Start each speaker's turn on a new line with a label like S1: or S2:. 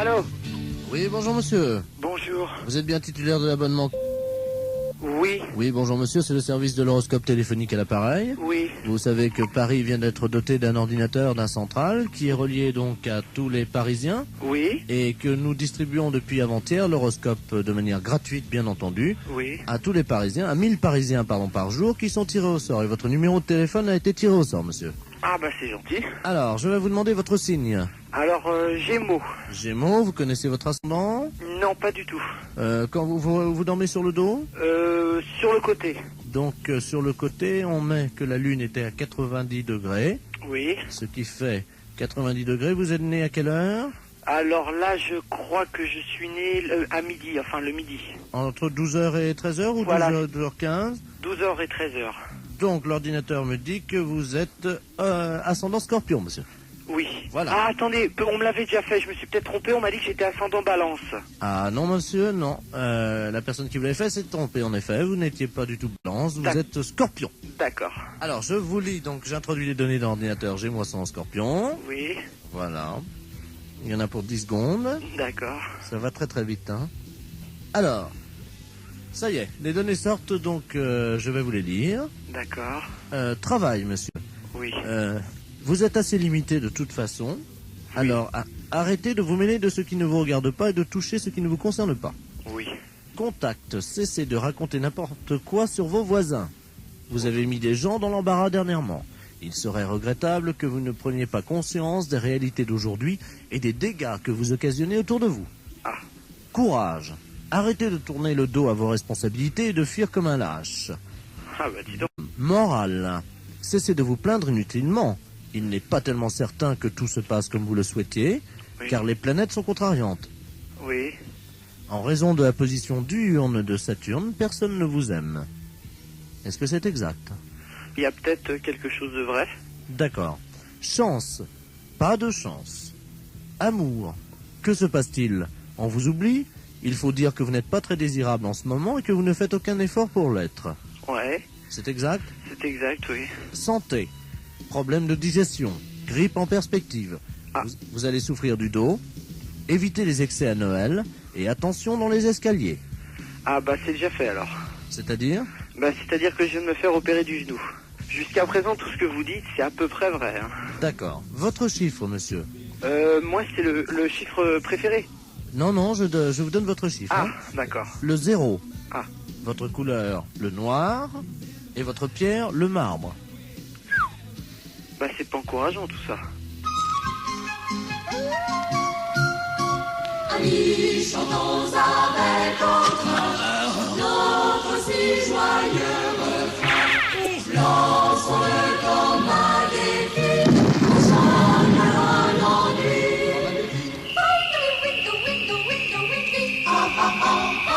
S1: Allô?
S2: Oui, bonjour monsieur.
S1: Bonjour.
S2: Vous êtes bien titulaire de l'abonnement?
S1: Oui,
S2: Oui, bonjour monsieur, c'est le service de l'horoscope téléphonique à l'appareil.
S1: oui,
S2: Vous savez que Paris vient d'être doté d'un ordinateur, d'un central, qui est relié donc à tous les Parisiens,
S1: oui,
S2: et que nous distribuons depuis avant-hier l'horoscope de manière gratuite, bien entendu,
S1: oui.
S2: à tous les Parisiens, à 1000 Parisiens par jour, qui sont tirés au sort. Et votre numéro de téléphone a été tiré au sort, monsieur.
S1: Ah bah c'est gentil.
S2: Alors, je vais vous demander votre signe.
S1: Alors, Gémeaux.
S2: Gémeaux, vous connaissez votre ascendant?
S1: Non, pas du tout.
S2: Quand vous dormez sur le dos?
S1: Sur le côté.
S2: Donc sur le côté, on met que la Lune était à 90 degrés,
S1: Oui.
S2: ce qui fait 90 degrés. Vous êtes né à quelle heure?
S1: Alors là, je crois que je suis né à midi, enfin le midi.
S2: Entre 12h et 13h ou
S1: Voilà.
S2: 12h15?
S1: 12h et 13h.
S2: Donc l'ordinateur me dit que vous êtes ascendant Scorpion, monsieur.
S1: Oui.
S2: Voilà.
S1: Ah, attendez, on me l'avait déjà fait, je me suis peut-être trompé, on m'a dit que j'étais ascendant Balance.
S2: Ah non, monsieur, non. La personne qui vous l'avait fait s'est trompée, en effet. Vous n'étiez pas du tout Balance, vous êtes Scorpion.
S1: D'accord.
S2: Alors, je vous lis, donc j'introduis les données dans l'ordinateur. J'ai moi sans Scorpion.
S1: Oui,
S2: Voilà. Il y en a pour 10 secondes.
S1: d'accord.
S2: Ça va très très vite, hein. Alors, ça y est, les données sortent, donc je vais vous les lire.
S1: D'accord.
S2: Travail, monsieur.
S1: Oui.
S2: Vous êtes assez limité de toute façon. Alors, arrêtez de vous mêler de ce qui ne vous regarde pas et de toucher ce qui ne vous concerne pas.
S1: Oui.
S2: Contact, cessez de raconter n'importe quoi sur vos voisins. Vous avez mis des gens dans l'embarras dernièrement. Il serait regrettable que vous ne preniez pas conscience des réalités d'aujourd'hui et des dégâts que vous occasionnez autour de vous.
S1: Ah.
S2: Courage. Arrêtez de tourner le dos à vos responsabilités et de fuir comme un lâche.
S1: Ah bah dis donc.
S2: Morale. Cessez de vous plaindre inutilement. Il n'est pas tellement certain que tout se passe comme vous le souhaitiez,
S1: Oui.
S2: car les planètes sont contrariantes.
S1: Oui.
S2: En raison de la position diurne de Saturne, personne ne vous aime. Est-ce que c'est exact?
S1: Il y a peut-être quelque chose de vrai.
S2: D'accord. Chance. Pas de chance. Amour. Que se passe-t-il? On vous oublie? Il faut dire que vous n'êtes pas très désirable en ce moment et que vous ne faites aucun effort pour l'être.
S1: Ouais,
S2: C'est exact?
S1: c'est exact, oui.
S2: Santé. Problème de digestion. Grippe en perspective.
S1: Ah.
S2: Vous allez souffrir du dos. Évitez les excès à Noël. Et attention dans les escaliers.
S1: Ah bah c'est déjà fait alors.
S2: C'est-à-dire?
S1: Bah c'est-à-dire que je viens de me faire opérer du genou. Jusqu'à présent, tout ce que vous dites, c'est à peu près vrai. Hein.
S2: D'accord. Votre chiffre, monsieur?
S1: Moi, c'est le chiffre préféré.
S2: Non, non, je vous donne votre chiffre.
S1: Ah,
S2: hein.
S1: d'accord.
S2: Le 0.
S1: Ah.
S2: Votre couleur, le noir. Et votre pierre, le marbre.
S1: Bah c'est pas encourageant tout ça.
S3: Amis, chantons avec entrain notre si joyeux refrain. Lançons-le comme un défi, on chantera l'ennui. Window, window, window, window, window, ah, ah, ah.